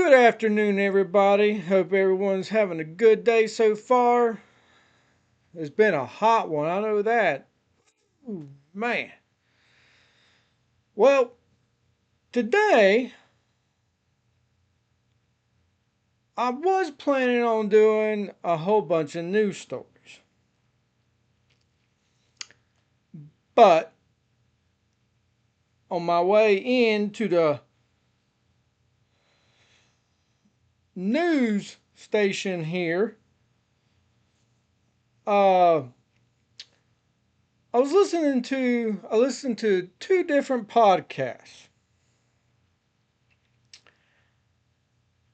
Good afternoon, everybody. Hope everyone's having a good day so far. It's been a hot one, I know that. Ooh, man. Well, today I was planning on doing a whole bunch of news stories. But on my way into the news station here, uh, I listened to two different podcasts.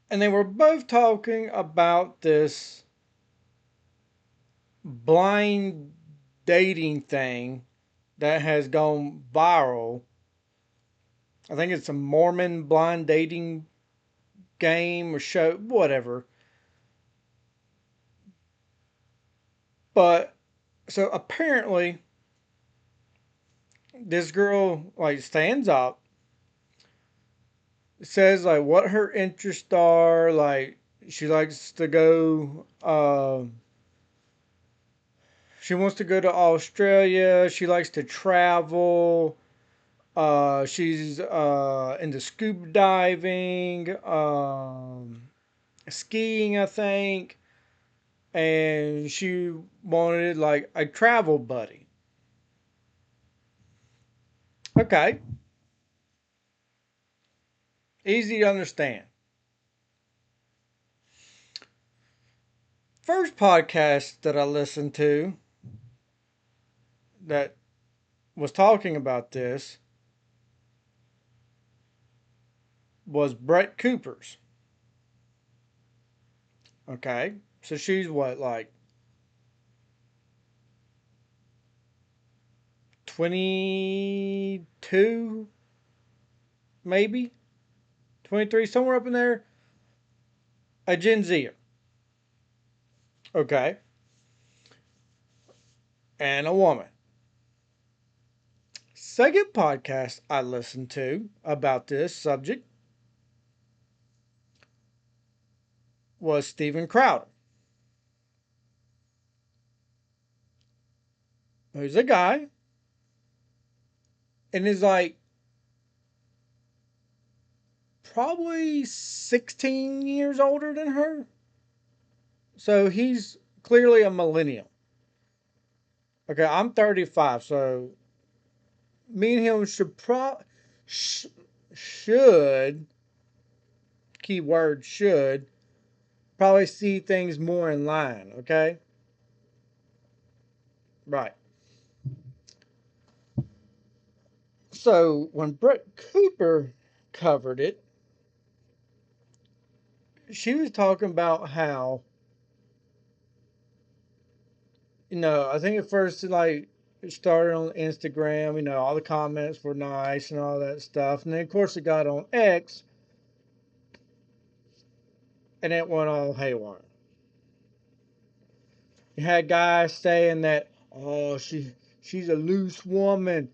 And they were both talking about this blind dating thing that has gone viral. I think it's a Mormon blind dating game or show, whatever. But so apparently, this girl like stands up, says like what her interests are. Like she likes to go. She wants to go to Australia. She likes to travel. She's into scuba diving, skiing, I think, and she wanted like a travel buddy. Okay, easy to understand. First podcast that I listened to that was talking about this was Brett Cooper's. Okay, so she's what, like 22, maybe 23, somewhere up in there, a Gen Z. Okay, and a woman. Second podcast I listened to about this subject was Steven Crowder, who's a guy and is like probably 16 years older than her. So he's clearly a millennial. Okay, I'm 35, so me and him sh- should keyword should probably see things more in line. Okay, right. So when Brett Cooper covered it, she was talking about how, I think at first it started on Instagram, all the comments were nice and all that stuff. And then of course it got on X and it went all haywire. You had guys saying that, oh, she's a loose woman,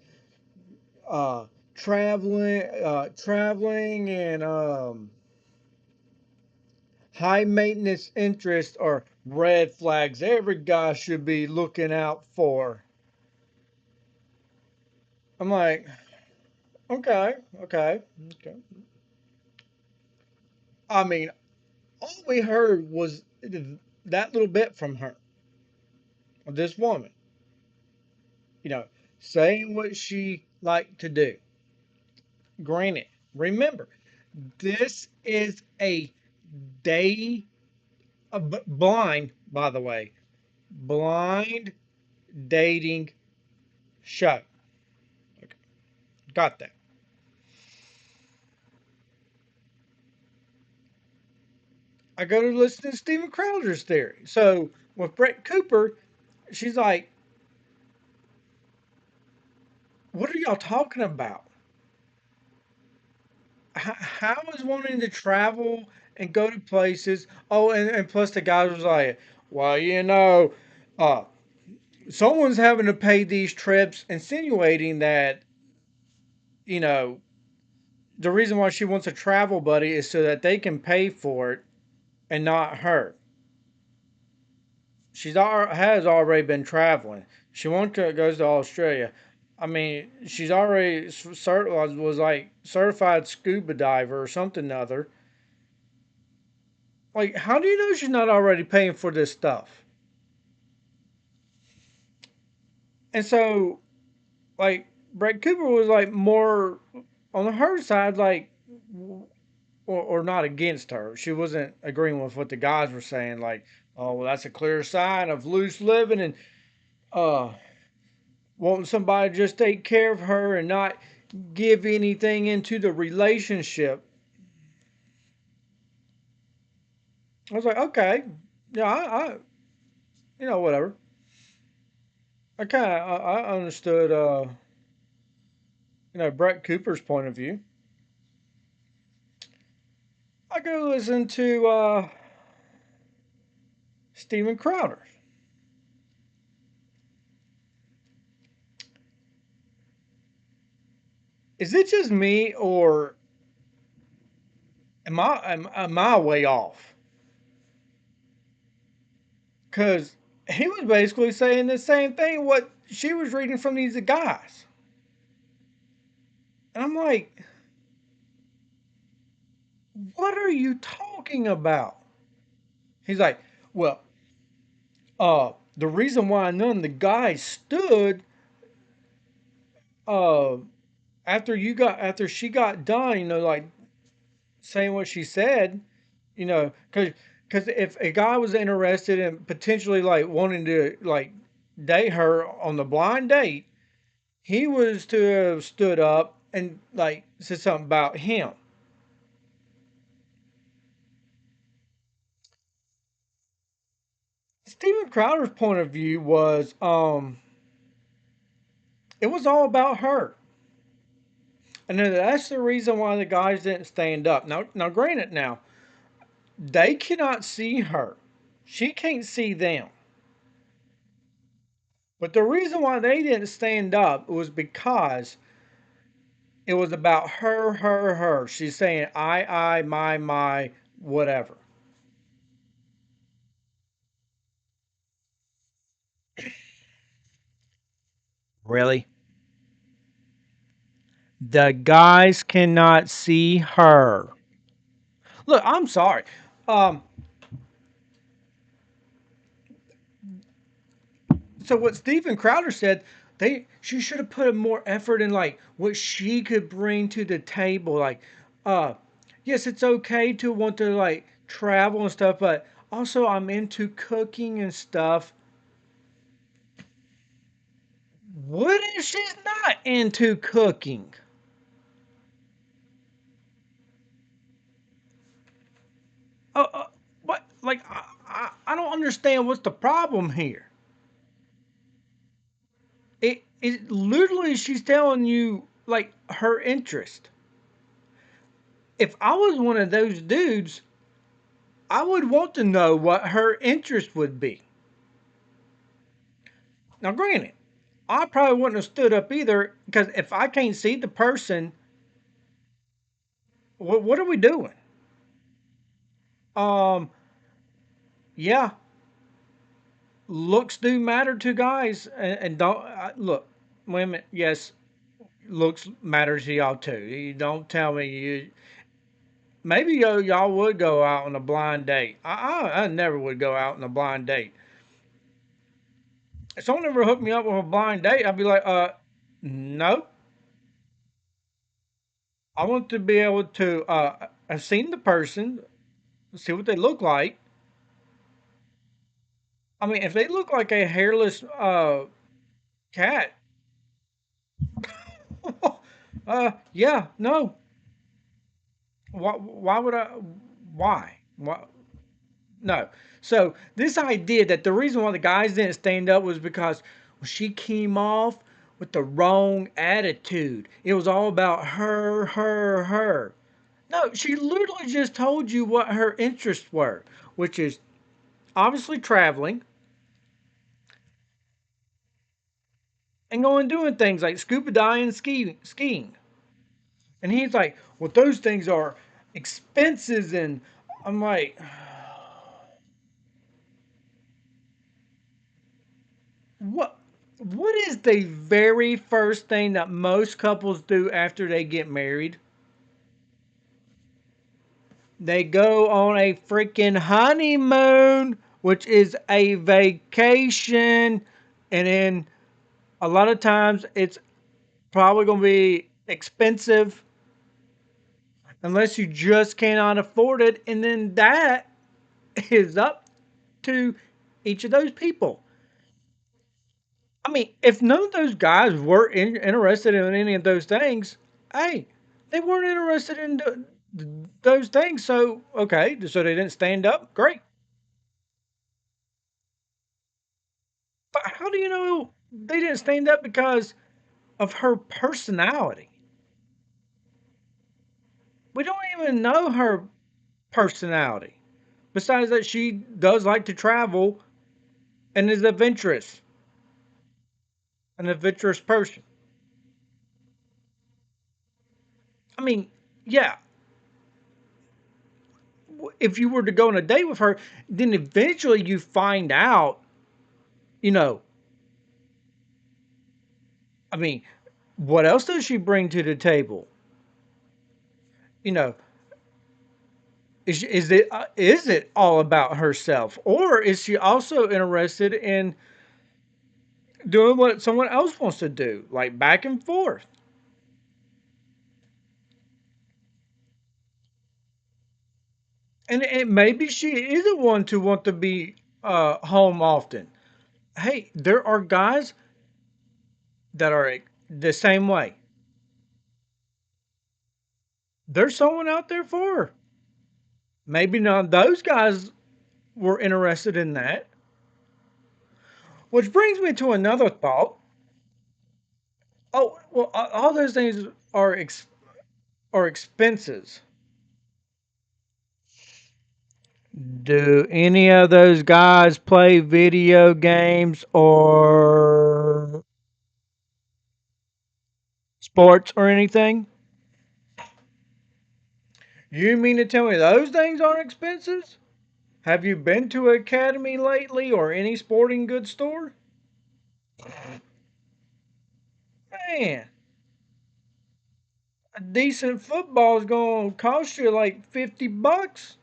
uh traveling and high maintenance interests are red flags every guy should be looking out for. I'm like, okay, okay, okay. I mean, all we heard was that little bit from her, this woman, you know, saying what she liked to do. Granted, remember, this is a day of blind, by the way, blind dating show. Okay, got that. I go to listen to Steven Crowder's theory. So with Brett Cooper, she's like, what are y'all talking about? How is wanting to travel and go to places? Oh, and plus the guy was like, well, uh, someone's having to pay these trips, insinuating that, you know, the reason why she wants a travel buddy is so that they can pay for it and not her. Has already been traveling. She wants to goes to Australia. I mean, she's already was like certified scuba diver or something other. Like, how do you know she's not already paying for this stuff? And so, like, Brett Cooper was like more on her side, like, or not against her. She wasn't agreeing with what the guys were saying, like, oh, well, that's a clear sign of loose living and uh, wanting somebody to just take care of her and not give anything into the relationship. I was like, okay, yeah, whatever. I understood, Brett Cooper's point of view. I go listen to Steven Crowder. Is it just me, or am I way off? Because he was basically saying the same thing what she was reading from these guys, and I'm like, what are you talking about? He's like, well, the reason why none of the guys stood uh after she got done, like saying what she said, because if a guy was interested in potentially like wanting to like date her on the blind date, he was to have stood up and like said something about him. Steven Crowder's point of view was it was all about her. And then that's the reason why the guys didn't stand up. Now granted now, they cannot see her. She can't see them. But the reason why they didn't stand up was because it was about her, her, her. She's saying I, my, whatever. Really? The guys cannot see her. Look, I'm sorry. Um, so what Stephen Crowder said, she should have put more effort in like what she could bring to the table. Like, uh, yes, it's okay to want to like travel and stuff, but also I'm into cooking and stuff. What if she's not into cooking? What? Like, I don't understand what's the problem here. It literally she's telling you like her interest. If I was one of those dudes, I would want to know what her interest would be. Now, granted, I probably wouldn't have stood up either because if I can't see the person, what are we doing? Um, yeah, looks do matter to guys, and don't look, women. Yes, looks matter to y'all too. You don't tell me you. Maybe y'all would go out on a blind date. I never would go out on a blind date. If someone ever hooked me up with a blind date, I'd be like, no. I want to be able to have seen the person, see what they look like. I mean, if they look like a hairless cat, yeah, no. Why would I? Why? Why? No. So this idea that the reason why the guys didn't stand up was because she came off with the wrong attitude. It was all about her, her, her. No, she literally just told you what her interests were, which is obviously traveling and going doing things like scuba diving and skiing. And he's like, well, those things are expenses. And I'm like, what? What is the very first thing that most couples do after they get married? They go on a freaking honeymoon, which is a vacation. And then a lot of times it's probably going to be expensive unless you just cannot afford it. And then that is up to each of those people. I mean, if none of those guys were interested in any of those things, hey, they weren't interested in those things. So, okay, so they didn't stand up. Great. But how do you know they didn't stand up because of her personality? We don't even know her personality. Besides that, she does like to travel and is adventurous, an adventurous person. I mean, yeah, if you were to go on a date with her, then eventually you find out, you know, I mean, what else does she bring to the table? You know, is it all about herself, or is she also interested in doing what someone else wants to do, like back and forth? And maybe she isn't one to want to be home often. Hey, there are guys that are the same way. There's someone out there for her. Maybe none of those guys were interested in that. Which brings me to another thought. Oh, well, all those things are expenses. Do any of those guys play video games or sports or anything? You mean to tell me those things aren't expenses? Have you been to Academy lately or any sporting goods store? Man, a decent football is going to cost you like $50.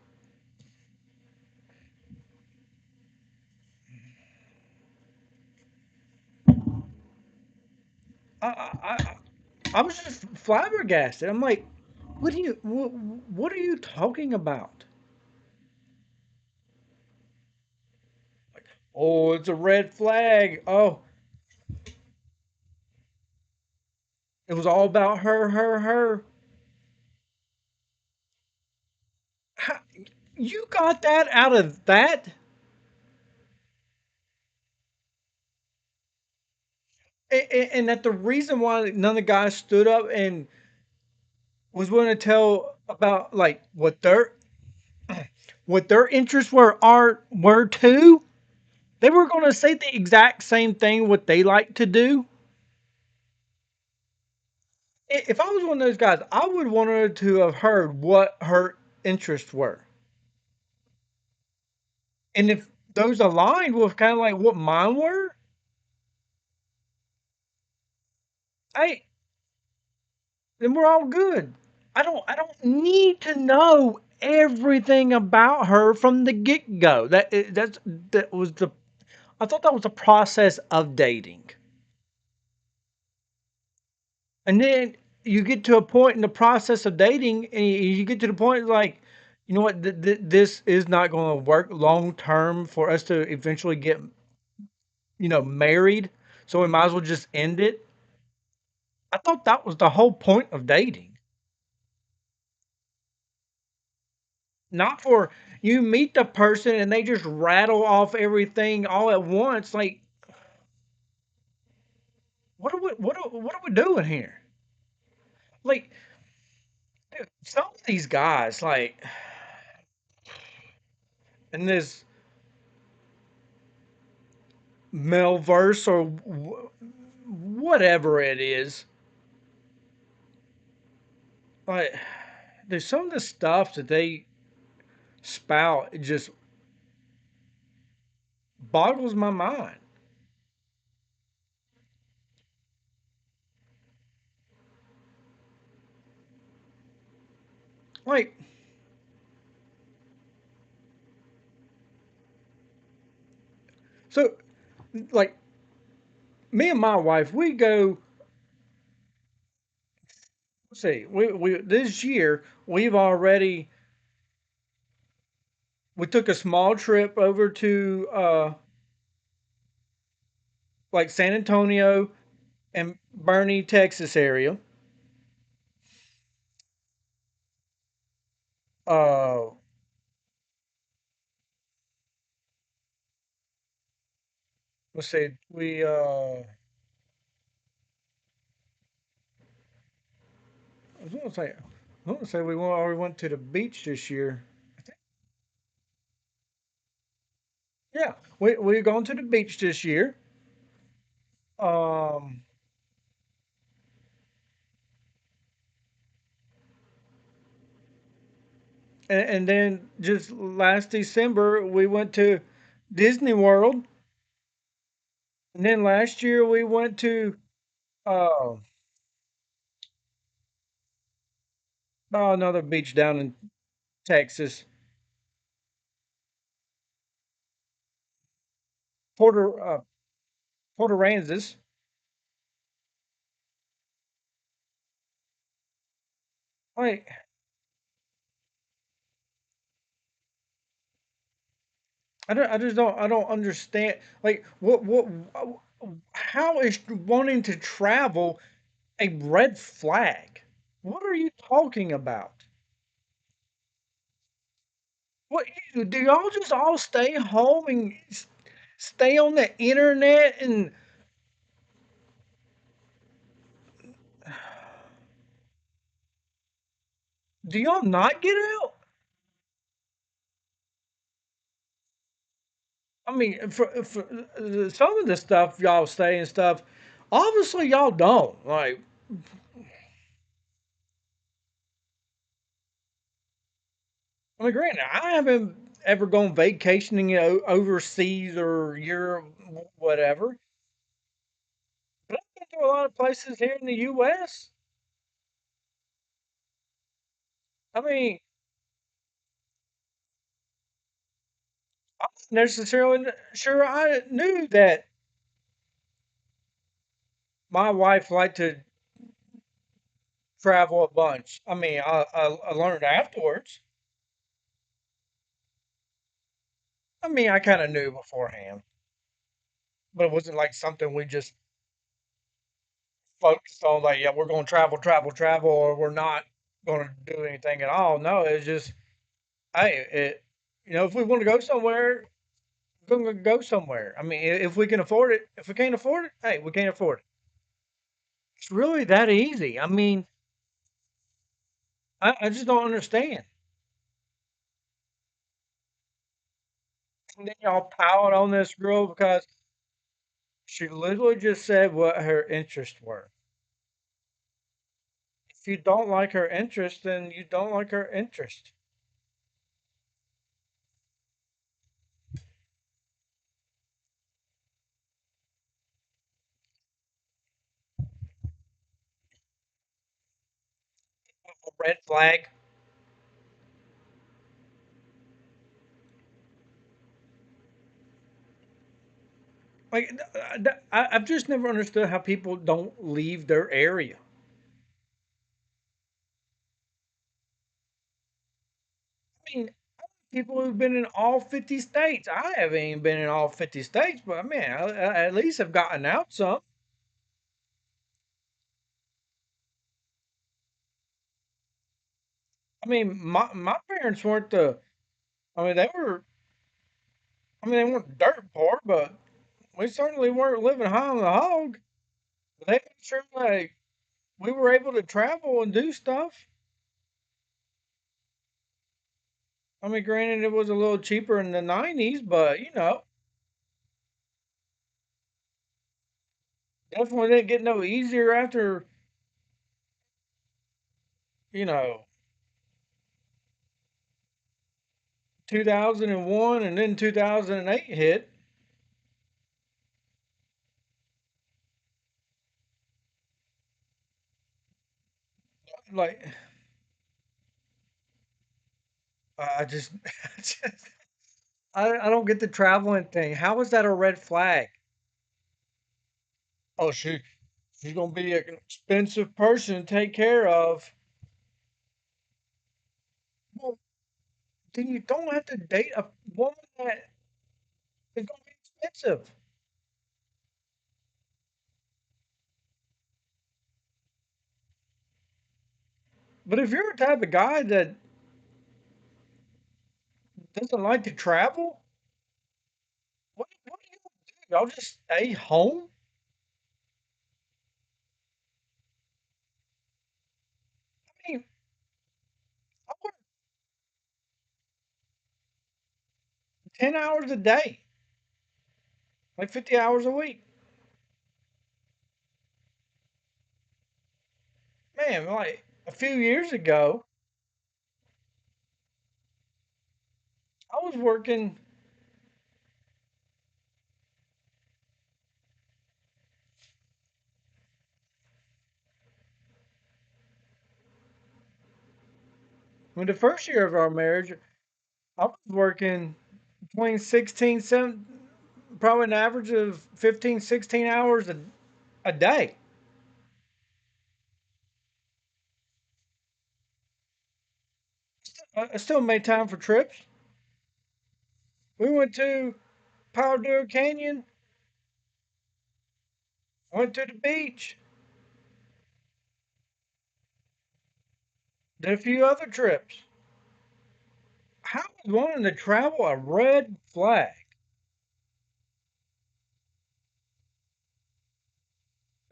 I was just flabbergasted. I'm like, what are you talking about? Oh, it's a red flag. Oh, it was all about her, her, her. How, you got that out of that? And that the reason why none of the guys stood up and was willing to tell about like what their interests were too. They were going to say the exact same thing what they like to do. If I was one of those guys, I would wanted to have heard what her interests were, and if those aligned with kind of like what mine were, hey, then we're all good. I don't need to know everything about her from the get go. That was the I thought that was the process of dating, and then you get to a point in the process of dating, and you get to the point like, you know what, this is not going to work long term for us to eventually get married, so we might as well just end it. I thought that was the whole point of dating. Not for you meet the person and they just rattle off everything all at once. Like, what are we doing here? Like, dude, some of these guys, like, in this Melverse or whatever it is, like there's some of the stuff that they spout. It just boggles my mind. Like so, like me and my wife, we go. Let's see, we this year we've already we took a small trip over to like San Antonio and Bernie, Texas area. Uh, let's see, I was gonna say, already went to the beach this year. Yeah, we're going to the beach this year. Um, and then just last December we went to Disney World, and then last year we went to uh, another beach down in Texas, Porter Port Aransas. Like I don't understand. Like how is wanting to travel a red flag? What are you talking about? What do y'all just all stay home and stay on the internet and do y'all not get out? I mean, for some of the stuff y'all say and stuff, obviously y'all don't. Like, I mean, granted, I haven't ever gone vacationing overseas or Europe, whatever. But I've been to a lot of places here in the U.S. I mean, I'm not necessarily sure I knew that my wife liked to travel a bunch. I mean, I learned afterwards. I mean, I kind of knew beforehand, but it wasn't like something we just focused on. Like, yeah, we're going to travel, travel, travel, or we're not going to do anything at all. No, it's just, hey, if we want to go somewhere, we're going to go somewhere. I mean, if we can afford it, if we can't afford it, hey, we can't afford it. It's really that easy. I mean, I just don't understand. And then y'all piled on this girl because she literally just said what her interests were. If you don't like her interest, then you don't like her interest. Red flag. Like I've just never understood how people don't leave their area. I mean, people who've been in all 50 states. I haven't even been in all 50 states, but man, I at least have gotten out some. I mean, my parents weren't the. I mean, they were. I mean, they weren't dirt poor, but we certainly weren't living high on the hog. But they made sure like we were able to travel and do stuff. I mean, granted, it was a little cheaper in the 90s, but definitely didn't get no easier after you know, 2001 and then 2008 hit. Like, I just, I don't get the traveling thing. How is that a red flag? Oh, she's gonna be an expensive person to take care of. Well, then you don't have to date a woman that is gonna be expensive. But if you're a type of guy that doesn't like to travel, what do you do? Y'all just stay home? I mean, I work 10 hours a day, like 50 hours a week. Man, like a few years ago, I was working in the first year of our marriage, I was working between 16, 7, probably an average of 15, 16 hours a day. I still made time for trips. We went to Powder Canyon, went to the beach, did a few other trips. How is wanting to travel a red flag?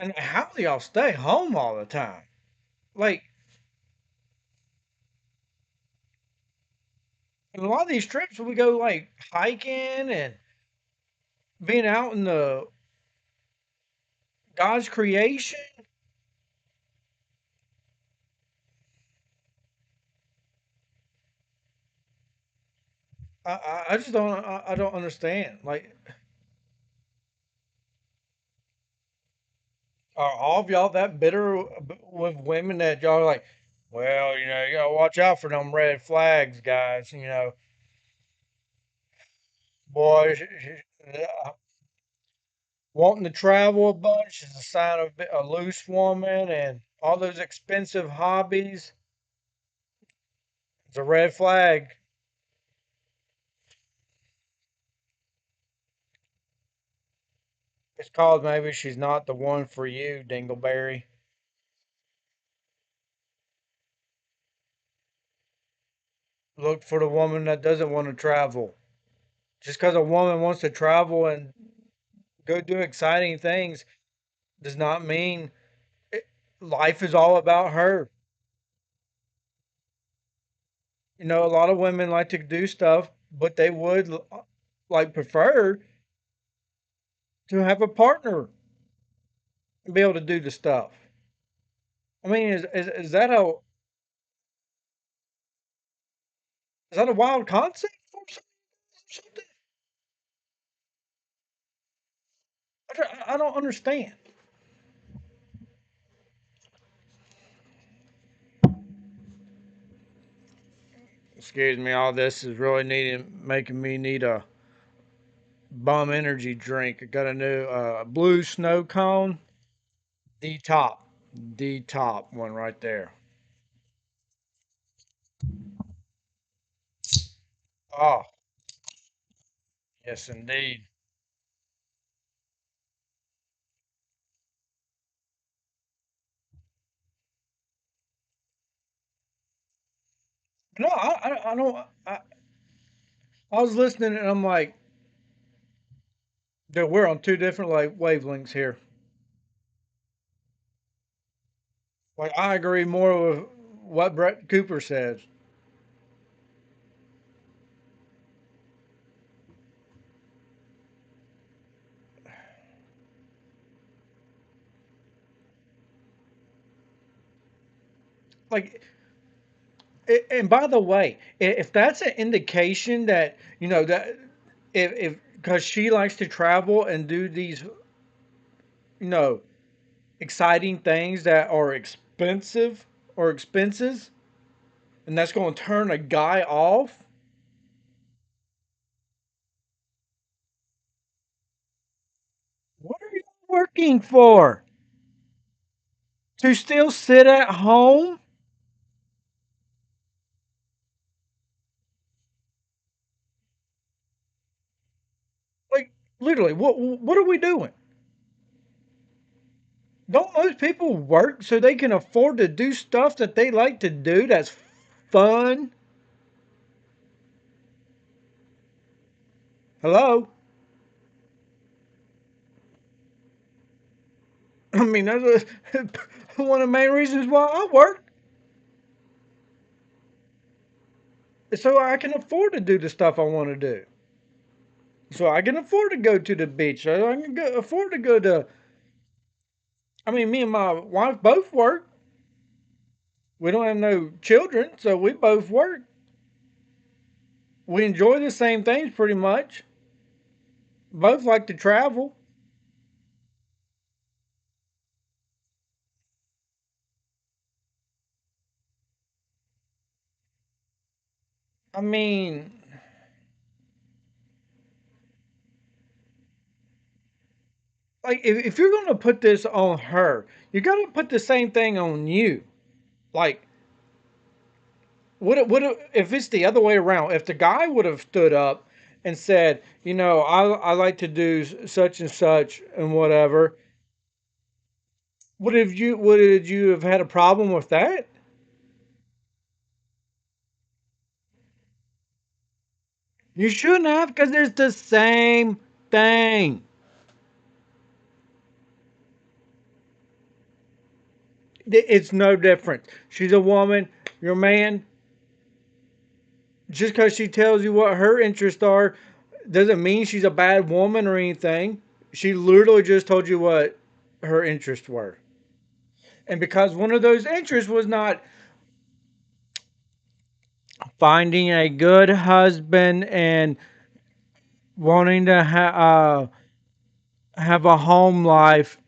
And how do y'all stay home all the time? Like, in a lot of these trips, we go like hiking and being out in the God's creation. I just don't I don't understand. Like, are all of y'all that bitter with women that y'all are like, well, you gotta watch out for them red flags, guys. Boy, wanting to travel a bunch is a sign of a loose woman, and all those expensive hobbies. It's a red flag. It's called maybe she's not the one for you, Dingleberry. Look for the woman that doesn't want to travel. Just because a woman wants to travel and go do exciting things does not mean it, life is all about her. A lot of women like to do stuff, but they would like prefer to have a partner and be able to do the stuff. I mean, is that a wild concept or something? I don't understand. Excuse me, all this is really making me need a bum energy drink. I got a new blue snow cone, the top, the top one right there. Oh, yes, indeed. No, I don't. I was listening and I'm like, dude, we're on two different like wavelengths here. Like, I agree more with what Brett Cooper says. Like, And by the way, if that's an indication that that if because she likes to travel and do these you know exciting things that are expensive or expenses, and that's going to turn a guy off. What are you working for? To still sit at home? Like literally, what are we doing? Don't most people work so they can afford to do stuff that they like to do that's fun? Hello? I mean, that's one of the main reasons why I work, is so I can afford to do the stuff I want to do. So I can afford to go to the beach. So I can afford to go to. I mean, me and my wife both work. We don't have no children, so we both work. We enjoy the same things pretty much. Both like to travel. I mean, like if you're gonna put this on her, you gotta put the same thing on you. Like, if it's the other way around? If the guy would have stood up and said, I like to do such and such and whatever, would you have had a problem with that? You shouldn't have, because it's the same thing. It's no different. She's a woman. Your man. Just because she tells you what her interests are, doesn't mean she's a bad woman or anything. She literally just told you what her interests were. And because one of those interests was not finding a good husband and wanting to have a home life,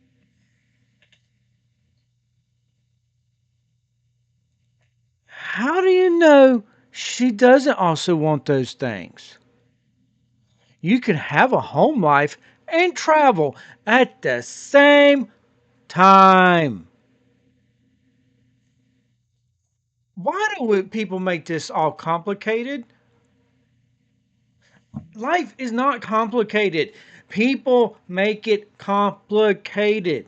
how do you know she doesn't also want those things? You can have a home life and travel at the same time. Why do people make this all complicated? Life is not complicated. People make it complicated.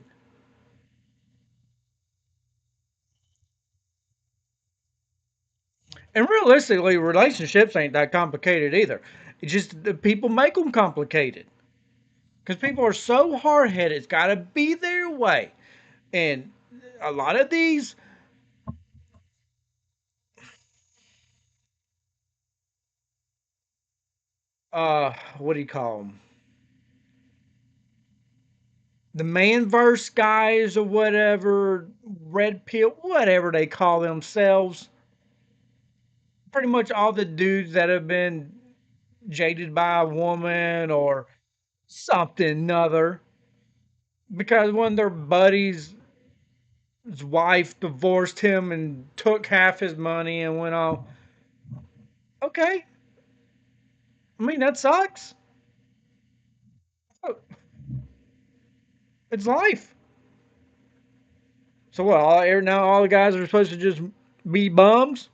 And realistically, relationships ain't that complicated either. It's just that people make them complicated because people are so hard headed. It's got to be their way. And a lot of these, what do you call them? The manverse guys or whatever, red pill, whatever they call themselves. Pretty much all the dudes that have been jaded by a woman or something other because one of their buddies' wife divorced him and took half his money and went on. Okay, I mean that sucks. Oh, it's life. So what? Now all the guys are supposed to just be bums.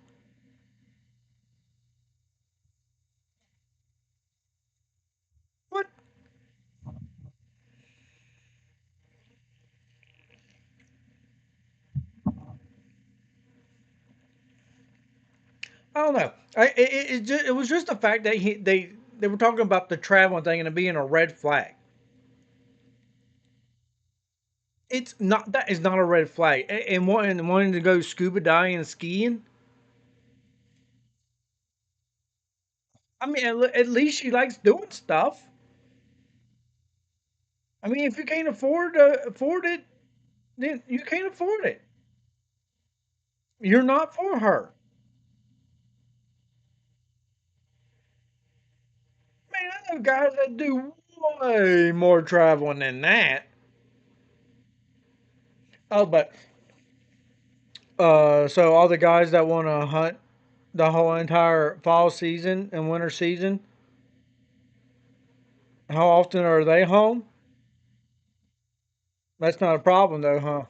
What? I don't know. It was just the fact that they were talking about the traveling thing and it being a red flag. It's not, that is not a red flag. And wanting to go scuba diving and skiing. I mean, at least she likes doing stuff. I mean, if you can't afford it, then you can't afford it. You're not for her. know guys that do way more traveling than that. Oh, but so all the guys that want to hunt the whole entire fall season and winter season, how often are they home? That's not a problem though, huh?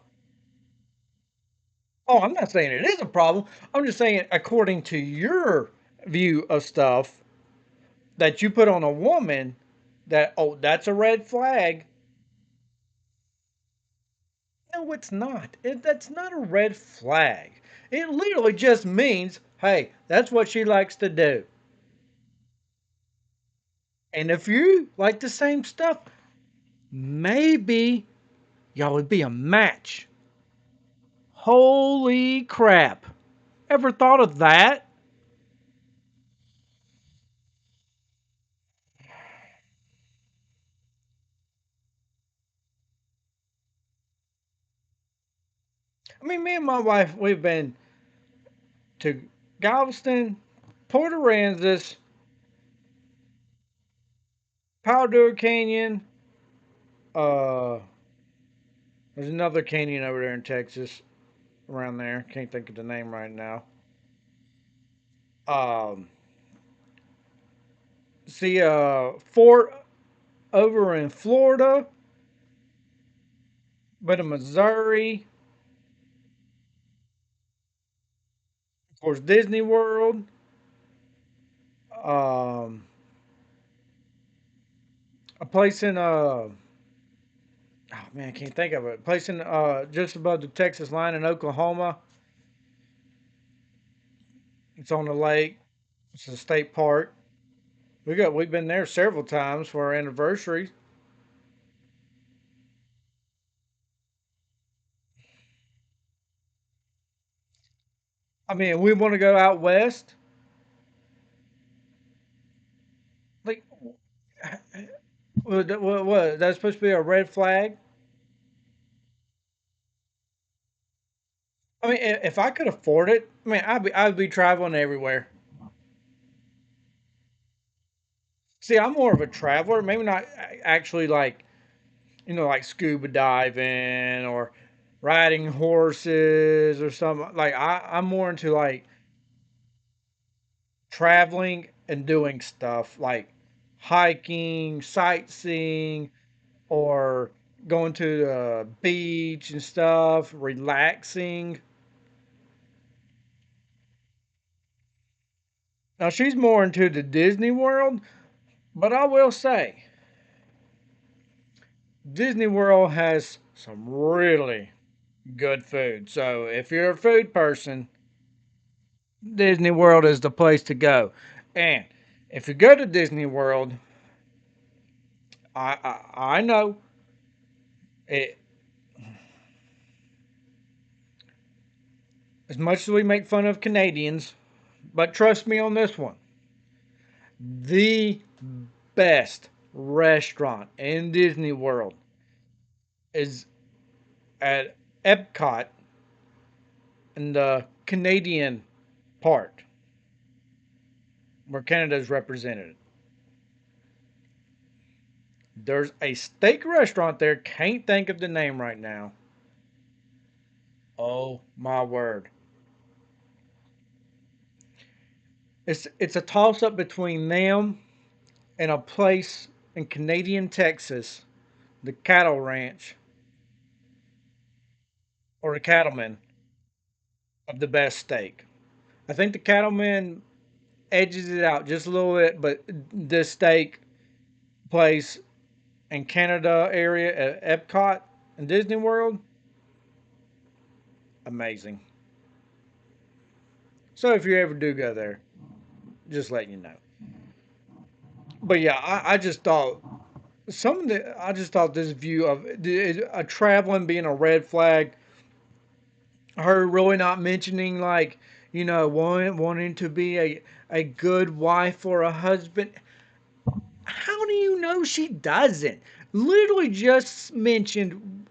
Oh, I'm not saying it is a problem. I'm just saying, according to your view of stuff that you put on a woman, that, oh, that's a red flag. No, it's not. That's not a red flag. It literally just means, hey, that's what she likes to do. And if you like the same stuff, maybe y'all would be a match. Holy crap. Ever thought of that? I mean, me and my wife, we've been to Galveston, Port Aransas, Powder Canyon. Uh, there's another canyon over there in Texas, around there. Can't think of the name right now. Um, see, Fort over in Florida, but in Missouri. Of course, Disney World. Um, a place in oh man, I can't think of it. A place in just above the Texas line in Oklahoma. It's on the lake. It's a state park. We've been there several times for our anniversary. I mean, we want to go out west. Like, what? That's supposed to be a red flag. I mean, if I could afford it, I mean, I'd be traveling everywhere. See, I'm more of a traveler. Maybe not actually like like scuba diving or riding horses or something. Like I'm more into like traveling and doing stuff like hiking, sightseeing, or going to the beach and stuff, relaxing. Now she's more into the Disney World, but I will say Disney World has some really good food. So if you're a food person, Disney World is the place to go. And if you go to Disney World, I know it. As much as we make fun of Canadians, but trust me on this one, the best restaurant in Disney World is at Epcot in the Canadian part where Canada is represented. There's a steak restaurant there. Can't think of the name right now. Oh my word! It's a toss up between them and a place in Canadian Texas, the Cattle Ranch or the Cattleman of the best steak. I think the Cattleman edges it out just a little bit, but this steak place in Canada area at Epcot and Disney World, amazing. So if you ever do go there, just letting you know. But yeah, I just thought I just thought this view of a traveling being a red flag, her really not mentioning like wanting to be a good wife or a husband. How do you know she doesn't? Literally just mentioned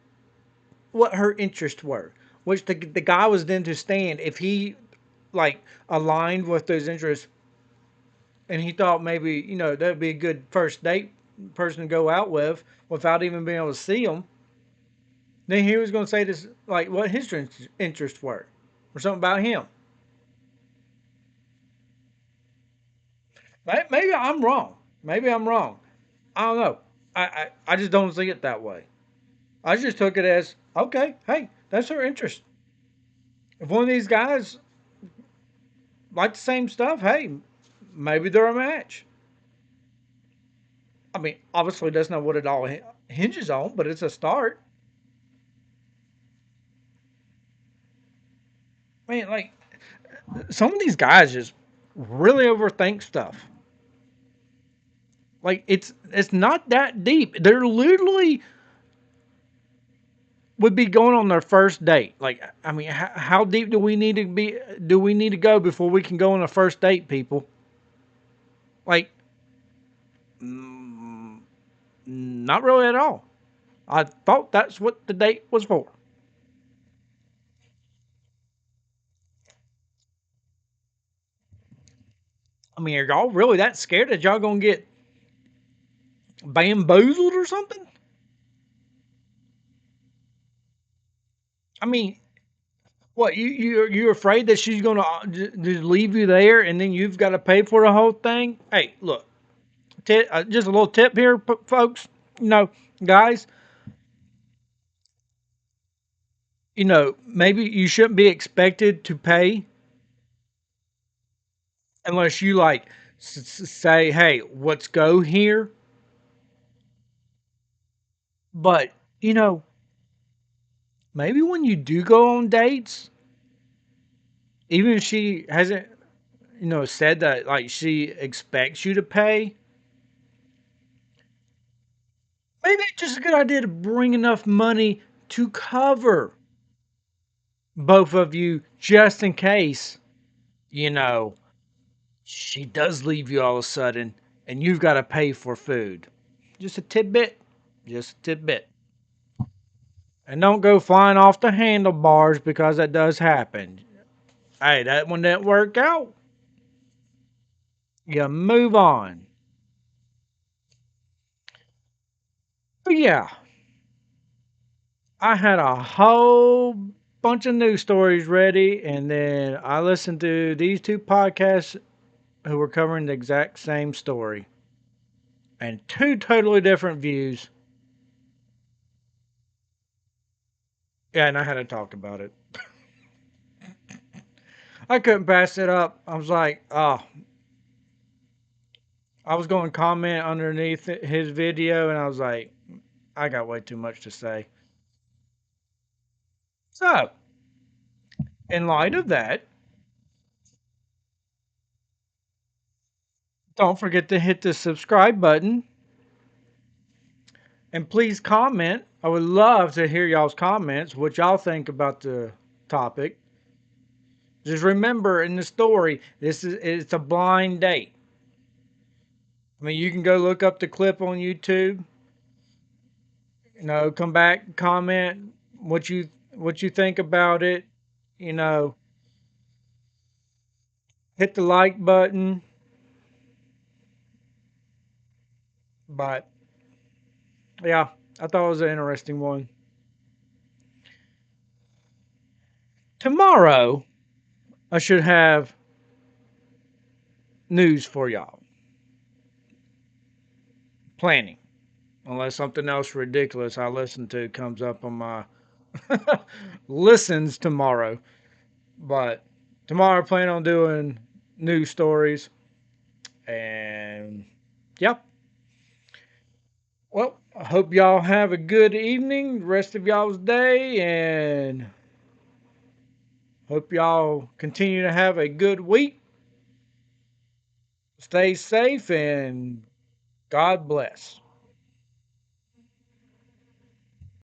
what her interests were, which the guy was then to stand if he like aligned with those interests. and he thought maybe that'd be a good first date person to go out with without even being able to see them. Then he was going to say this like what his interests were, or something about him. Maybe I'm wrong. Maybe I'm wrong. I don't know. I just don't see it that way. I just took it as okay. Hey, that's her interest. If one of these guys like the same stuff, hey, maybe they're a match. I mean, obviously that's not what it all hinges on, but it's a start. I mean, like some of these guys just really overthink stuff. Like it's not that deep. They're literally would be going on their first date. Like I mean, how deep do we need to be? Do we need to go before we can go on a first date, people? Like, mm, not really at all. I thought that's what the date was for. I mean, are y'all really that scared that y'all gonna get bamboozled or something? I mean, what you're afraid that she's gonna just leave you there and then you've got to pay for the whole thing? Hey, look, just a little tip here, folks. You know, guys, maybe you shouldn't be expected to pay unless you like say, "Hey, let's go here." But maybe when you do go on dates, even if she hasn't, said that like she expects you to pay, maybe it's just a good idea to bring enough money to cover both of you just in case, you know, she does leave you all of a sudden and you've got to pay for food. Just a tidbit. Just a tidbit. And don't go flying off the handlebars because that does happen. Hey, that one didn't work out. You move on. But yeah, I had a whole bunch of news stories ready, and then I listened to these two podcasts who were covering the exact same story and two totally different views. Yeah, and I had to talk about it. I couldn't pass it up. I was like, oh, I was going to comment underneath his video, and I was like, I got way too much to say. So, in light of that, don't forget to hit the subscribe button and please comment. I would love to hear y'all's comments, what y'all think about the topic. Just remember in the story, it's a blind date. I mean, you can go look up the clip on YouTube. Come back, comment what you think about it. You know, hit the like button. But yeah, I thought it was an interesting one. Tomorrow, I should have news for y'all. Planning, unless something else ridiculous I listen to comes up on my listens tomorrow. But tomorrow I plan on doing news stories. And yep. Well, I hope y'all have a good evening, rest of y'all's day, and hope y'all continue to have a good week. Stay safe and God bless.